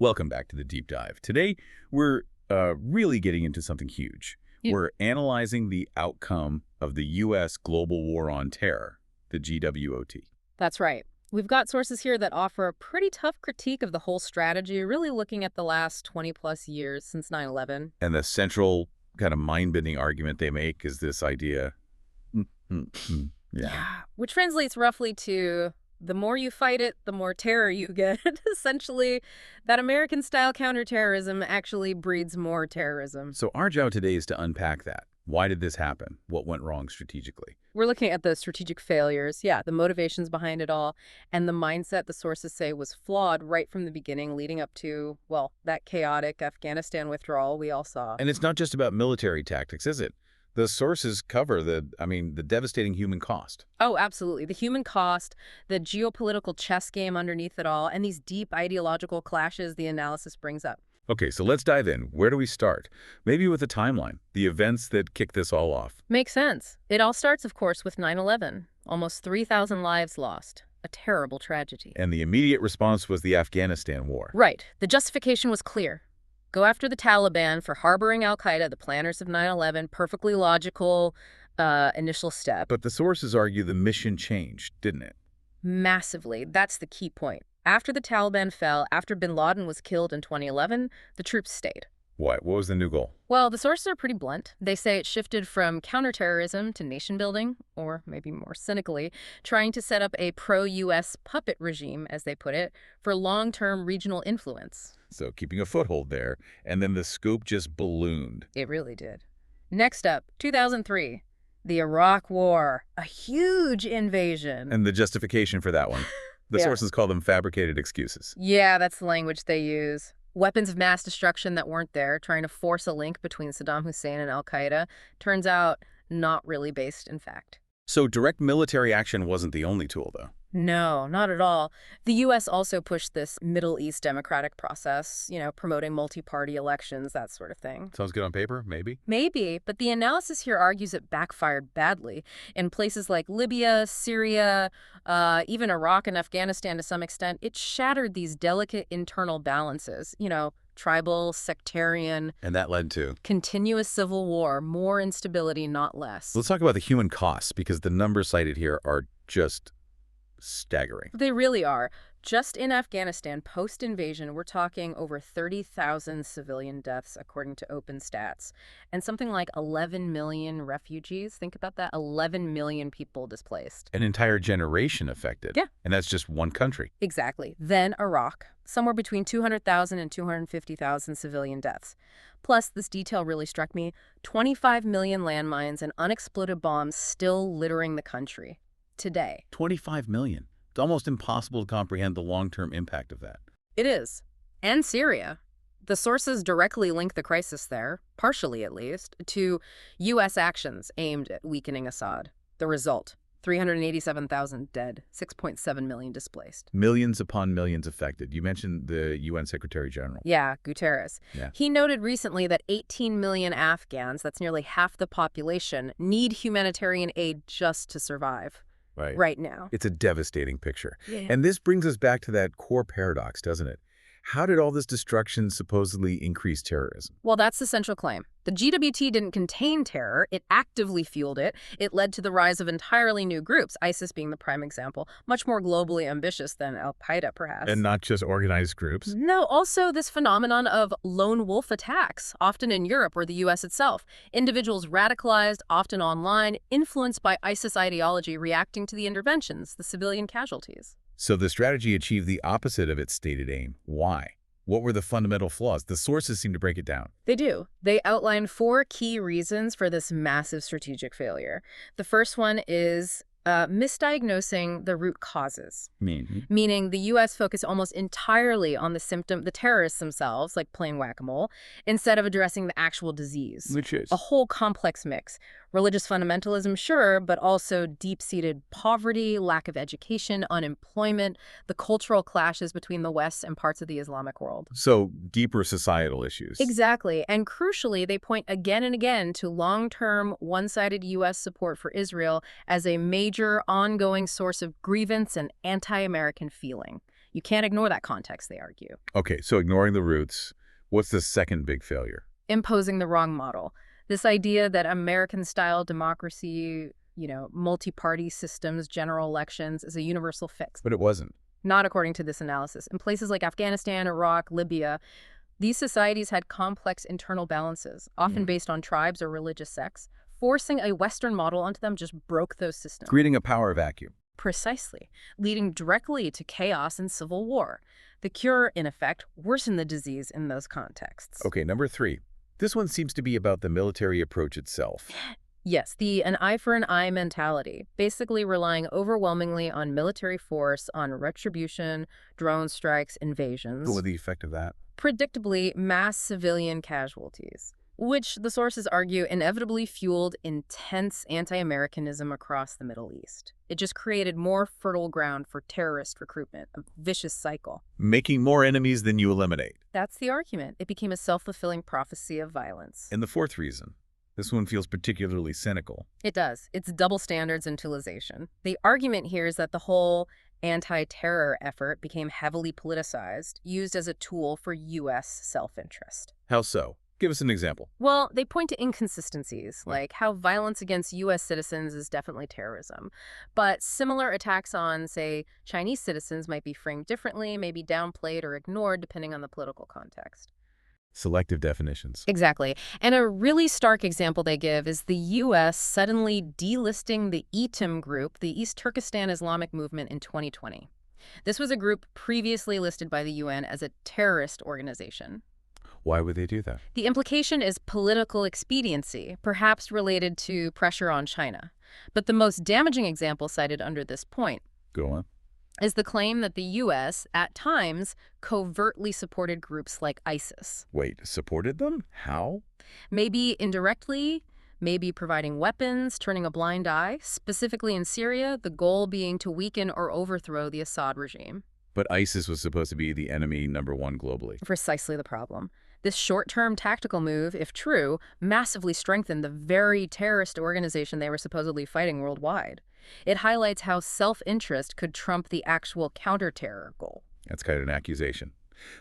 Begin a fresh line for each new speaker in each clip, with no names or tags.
Welcome back to the Deep Dive. Today, we're really getting into something huge.
Yeah.
We're analyzing the outcome of the U.S. global war on terror, the GWoT.
That's right. We've got sources here that offer a pretty tough critique of the whole strategy, really looking at the last 20-plus years since 9/11.
And the central kind of mind-bending argument they make is this idea,
Which translates roughly to the more you fight it, the more terror you get. Essentially, that American-style counterterrorism actually breeds more terrorism.
So our job today is to unpack that. Why did this happen? What went wrong strategically?
We're looking at the strategic failures, the motivations behind it all, and the mindset the sources say was flawed right from the beginning, leading up to, well, that chaotic Afghanistan withdrawal we all saw.
And it's not just about military tactics, is it? The sources cover the devastating human cost.
Oh, absolutely. The human cost, the geopolitical chess game underneath it all, and these deep ideological clashes the analysis brings up.
Okay, so let's dive in. Where do we start? Maybe with a timeline, the events that kick this all off.
Makes sense. It all starts, of course, with 9/11. Almost 3,000 lives lost. A terrible tragedy.
And the immediate response was the Afghanistan war.
Right. The justification was clear. Go after the Taliban for harboring al-Qaeda, the planners of 9/11. Perfectly logical initial step.
But the sources argue the mission changed, didn't it?
Massively. That's the key point. After the Taliban fell, after bin Laden was killed in 2011, the troops stayed.
What was the new goal?
Well, the sources are pretty blunt. They say it shifted from counterterrorism to nation building, or maybe more cynically, trying to set up a pro-U.S. puppet regime, as they put it, for long-term regional influence.
So keeping a foothold there, and then the scoop just ballooned.
It really did. Next up, 2003, the Iraq War, a huge invasion.
And the justification for that one. The sources call them fabricated excuses.
Yeah, that's the language they use. Weapons of mass destruction that weren't there, trying to force a link between Saddam Hussein and al-Qaeda. Turns out, not really based in fact.
So direct military action wasn't the only tool, though.
No, not at all. The U.S. also pushed this Middle East democratic process, promoting multi-party elections, that sort of thing.
Sounds good on paper, maybe?
Maybe, but the analysis here argues it backfired badly. In places like Libya, Syria, even Iraq and Afghanistan to some extent, it shattered these delicate internal balances, tribal, sectarian.
And that led to?
Continuous civil war, more instability, not less.
Let's talk about the human costs, because the numbers cited here are just staggering.
They really are. Just in Afghanistan, post-invasion, we're talking over 30,000 civilian deaths, according to Open Stats, and something like 11 million refugees. Think about that, 11 million people displaced.
An entire generation affected.
Yeah.
And that's just one country.
Exactly. Then Iraq, somewhere between 200,000 and 250,000 civilian deaths. Plus, this detail really struck me, 25 million landmines and unexploded bombs still littering the country today.
25 million. It's almost impossible to comprehend the long-term impact of that.
It is. And Syria. The sources directly link the crisis there, partially at least, to U.S. actions aimed at weakening Assad. The result, 387,000 dead, 6.7 million displaced.
Millions upon millions affected. You mentioned the UN Secretary General.
Yeah, Guterres.
Yeah.
He noted recently that 18 million Afghans, that's nearly half the population, need humanitarian aid just to survive. Right now.
It's a devastating picture.
Yeah.
And this brings us back to that core paradox, doesn't it? How did all this destruction supposedly increase terrorism?
Well, that's the central claim. The GWT didn't contain terror. It actively fueled it. It led to the rise of entirely new groups, ISIS being the prime example, much more globally ambitious than al-Qaeda, perhaps.
And not just organized groups?
No, also this phenomenon of lone wolf attacks, often in Europe or the U.S. itself. Individuals radicalized, often online, influenced by ISIS ideology, reacting to the interventions, the civilian casualties.
So the strategy achieved the opposite of its stated aim. Why? What were the fundamental flaws? The sources seem to break it down.
They do. They outline 4 key reasons for this massive strategic failure. The first one is misdiagnosing the root causes. Meaning the U.S. focused almost entirely on the symptom, the terrorists themselves, like playing whack-a-mole, instead of addressing the actual disease.
Which is?
A whole complex mix. Religious fundamentalism, sure, but also deep-seated poverty, lack of education, unemployment, the cultural clashes between the West and parts of the Islamic world.
So deeper societal issues.
Exactly. And crucially, they point again and again to long-term, one-sided U.S. support for Israel as a major ongoing source of grievance and anti-American feeling. You can't ignore that context, they argue.
Okay, so ignoring the roots, what's the second big failure?
Imposing the wrong model. This idea that American-style democracy, multi-party systems, general elections is a universal fix.
But it wasn't.
Not according to this analysis. In places like Afghanistan, Iraq, Libya, these societies had complex internal balances, often based on tribes or religious sects. Forcing a Western model onto them just broke those systems.
Creating a power vacuum.
Precisely, leading directly to chaos and civil war. The cure, in effect, worsened the disease in those contexts.
Okay, number 3. This one seems to be about the military approach itself.
Yes, an eye for an eye mentality, basically relying overwhelmingly on military force, on retribution, drone strikes, invasions.
What was the effect of that?
Predictably, mass civilian casualties, which the sources argue inevitably fueled intense anti-Americanism across the Middle East. It just created more fertile ground for terrorist recruitment, a vicious cycle.
Making more enemies than you eliminate.
That's the argument. It became a self-fulfilling prophecy of violence.
And the 4th reason. This one feels particularly cynical.
It does. It's double standards and utilization. The argument here is that the whole anti-terror effort became heavily politicized, used as a tool for U.S. self-interest.
How so? Give us an example.
Well, they point to inconsistencies, like how violence against U.S. citizens is definitely terrorism. But similar attacks on, say, Chinese citizens might be framed differently, maybe downplayed or ignored depending on the political context.
Selective definitions.
Exactly. And a really stark example they give is the U.S. suddenly delisting the ETIM group, the East Turkestan Islamic Movement, in 2020. This was a group previously listed by the UN as a terrorist organization.
Why would they do that?
The implication is political expediency, perhaps related to pressure on China. But the most damaging example cited under this point
Go on.
is the claim that the U.S., at times, covertly supported groups like ISIS.
Wait, supported them? How?
Maybe indirectly, maybe providing weapons, turning a blind eye, specifically in Syria, the goal being to weaken or overthrow the Assad regime.
But ISIS was supposed to be the enemy #1 globally.
Precisely the problem. This short-term tactical move, if true, massively strengthened the very terrorist organization they were supposedly fighting worldwide. It highlights how self-interest could trump the actual counter-terror goal.
That's kind of an accusation.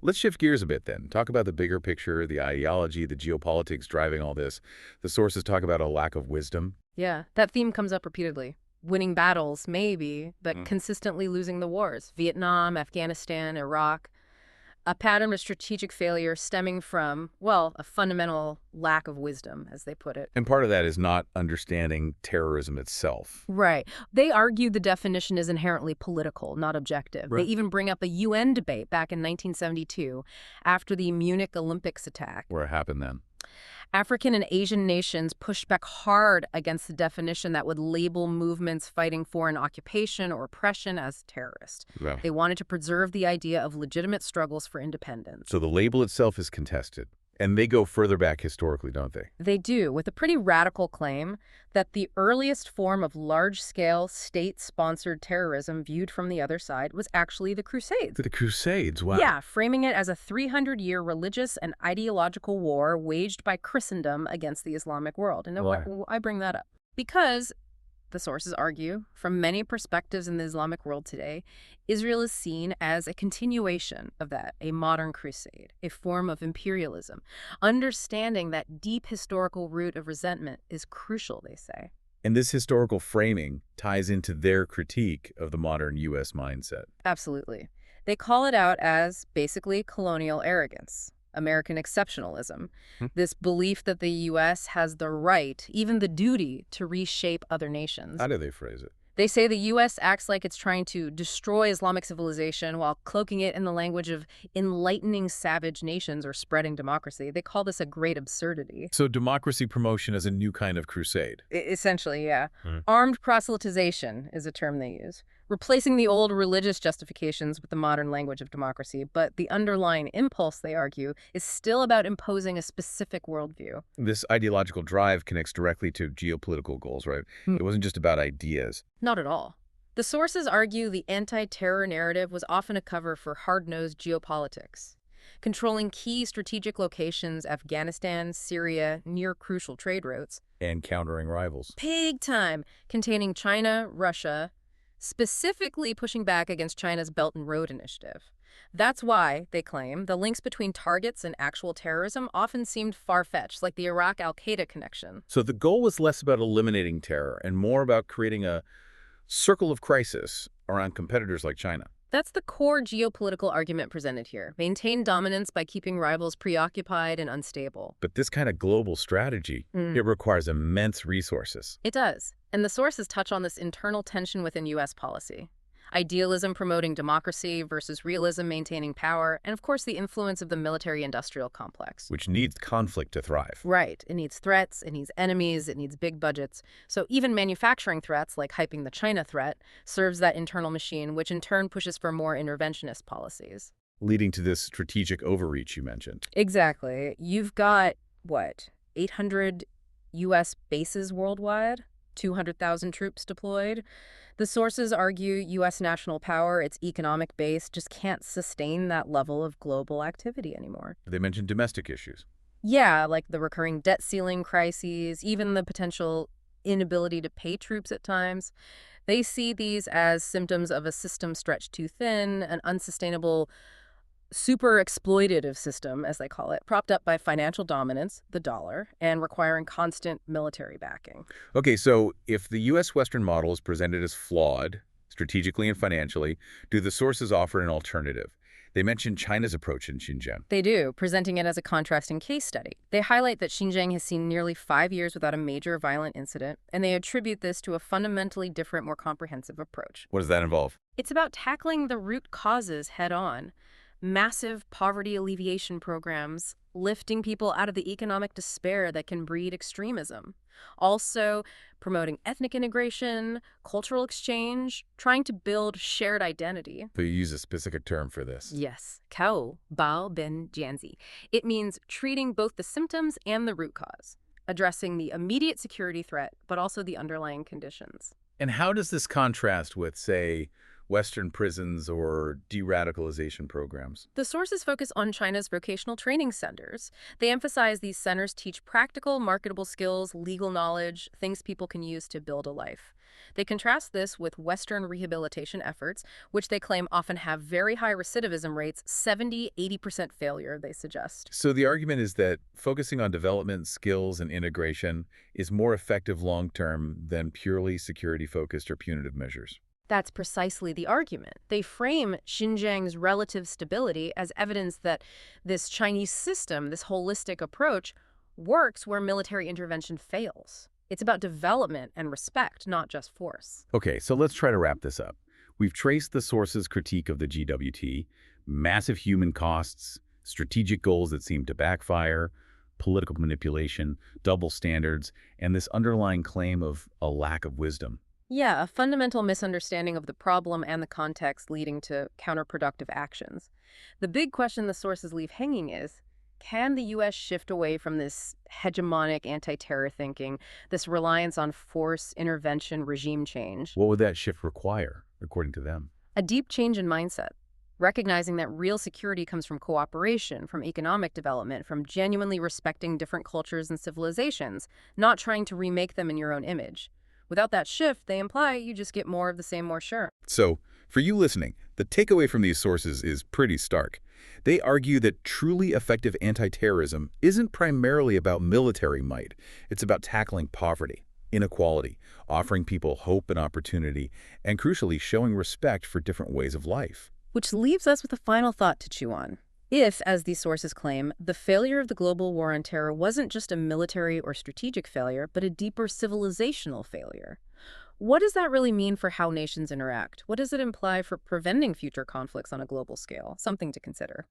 Let's shift gears a bit then. Talk about the bigger picture, the ideology, the geopolitics driving all this. The sources talk about a lack of wisdom.
Yeah, that theme comes up repeatedly. Winning battles, maybe, but consistently losing the wars. Vietnam, Afghanistan, Iraq. A pattern of strategic failure stemming from, well, a fundamental lack of wisdom, as they put it.
And part of that is not understanding terrorism itself.
Right. They argue the definition is inherently political, not objective.
Right.
They even bring up a UN debate back in 1972 after the Munich Olympics attack.
Where it happened then.
African and Asian nations pushed back hard against the definition that would label movements fighting foreign occupation or oppression as terrorist.
Yeah.
They wanted to preserve the idea of legitimate struggles for independence.
So the label itself is contested. And they go further back historically, don't they?
They do, with a pretty radical claim that the earliest form of large-scale state-sponsored terrorism viewed from the other side was actually the Crusades.
The Crusades, wow.
Yeah, framing it as a 300-year religious and ideological war waged by Christendom against the Islamic world. And
Why?
I bring that up because, the sources argue, from many perspectives in the Islamic world today, Israel is seen as a continuation of that, a modern crusade, a form of imperialism. Understanding that deep historical root of resentment is crucial, they say.
And this historical framing ties into their critique of the modern U.S. mindset.
Absolutely. They call it out as basically colonial arrogance, American exceptionalism, this belief that the U.S. has the right, even the duty, to reshape other nations.
How do they phrase it?
They say the U.S. acts like it's trying to destroy Islamic civilization while cloaking it in the language of enlightening savage nations or spreading democracy. They call this a great absurdity.
So democracy promotion is a new kind of crusade.
Essentially, yeah. Armed proselytization is a term they use, replacing the old religious justifications with the modern language of democracy. But the underlying impulse, they argue, is still about imposing a specific worldview.
This ideological drive connects directly to geopolitical goals, right? It wasn't just about ideas.
Not at all. The sources argue the anti-terror narrative was often a cover for hard-nosed geopolitics, controlling key strategic locations, Afghanistan, Syria, near crucial trade routes.
And countering rivals.
Big time, containing China, Russia, specifically pushing back against China's Belt and Road Initiative. That's why, they claim, the links between targets and actual terrorism often seemed far-fetched, like the Iraq al-Qaeda connection.
So the goal was less about eliminating terror and more about creating a circle of crisis around competitors like China.
That's the core geopolitical argument presented here. Maintain dominance by keeping rivals preoccupied and unstable.
But this kind of global strategy, it requires immense resources.
It does. And the sources touch on this internal tension within U.S. policy. Idealism promoting democracy versus realism maintaining power, and of course the influence of the military-industrial complex.
Which needs conflict to thrive.
Right. It needs threats, it needs enemies, it needs big budgets. So even manufacturing threats, like hyping the China threat, serves that internal machine, which in turn pushes for more interventionist policies.
Leading to this strategic overreach you mentioned.
Exactly. You've got, what, 800 U.S. bases worldwide? 200,000 troops deployed? The sources argue U.S. national power, its economic base, just can't sustain that level of global activity anymore.
They mentioned domestic issues.
Yeah, like the recurring debt ceiling crises, even the potential inability to pay troops at times. They see these as symptoms of a system stretched too thin, an unsustainable, super exploitative system, as they call it, propped up by financial dominance, the dollar, and requiring constant military backing.
Okay, so if the U.S. Western model is presented as flawed, strategically and financially, do the sources offer an alternative? They mention China's approach in Xinjiang.
They do, presenting it as a contrasting case study. They highlight that Xinjiang has seen nearly 5 years without a major violent incident, and they attribute this to a fundamentally different, more comprehensive approach.
What does that involve?
It's about tackling the root causes head-on. Massive poverty alleviation programs, lifting people out of the economic despair that can breed extremism. Also, promoting ethnic integration, cultural exchange, trying to build shared identity.
So you use a specific term for this.
Yes, Kao Bao Ben Jianzi. It means treating both the symptoms and the root cause, addressing the immediate security threat, but also the underlying conditions.
And how does this contrast with, say, Western prisons or de-radicalization programs?
The sources focus on China's vocational training centers. They emphasize these centers teach practical, marketable skills, legal knowledge, things people can use to build a life. They contrast this with Western rehabilitation efforts, which they claim often have very high recidivism rates, 70–80% failure, they suggest.
So the argument is that focusing on development, skills, and integration is more effective long-term than purely security-focused or punitive measures.
That's precisely the argument. They frame Xinjiang's relative stability as evidence that this Chinese system, this holistic approach, works where military intervention fails. It's about development and respect, not just force.
Okay, so let's try to wrap this up. We've traced the source's critique of the GWT, massive human costs, strategic goals that seem to backfire, political manipulation, double standards, and this underlying claim of a lack of wisdom.
Yeah, a fundamental misunderstanding of the problem and the context leading to counterproductive actions. The big question the sources leave hanging is, can the U.S. shift away from this hegemonic anti-terror thinking, this reliance on force, intervention, regime change?
What would that shift require, according to them?
A deep change in mindset, recognizing that real security comes from cooperation, from economic development, from genuinely respecting different cultures and civilizations, not trying to remake them in your own image. Without that shift, they imply you just get more of the same, more sure.
So, for you listening, the takeaway from these sources is pretty stark. They argue that truly effective anti-terrorism isn't primarily about military might. It's about tackling poverty, inequality, offering people hope and opportunity, and crucially, showing respect for different ways of life.
Which leaves us with a final thought to chew on. If, as these sources claim, the failure of the global war on terror wasn't just a military or strategic failure, but a deeper civilizational failure, what does that really mean for how nations interact? What does it imply for preventing future conflicts on a global scale? Something to consider.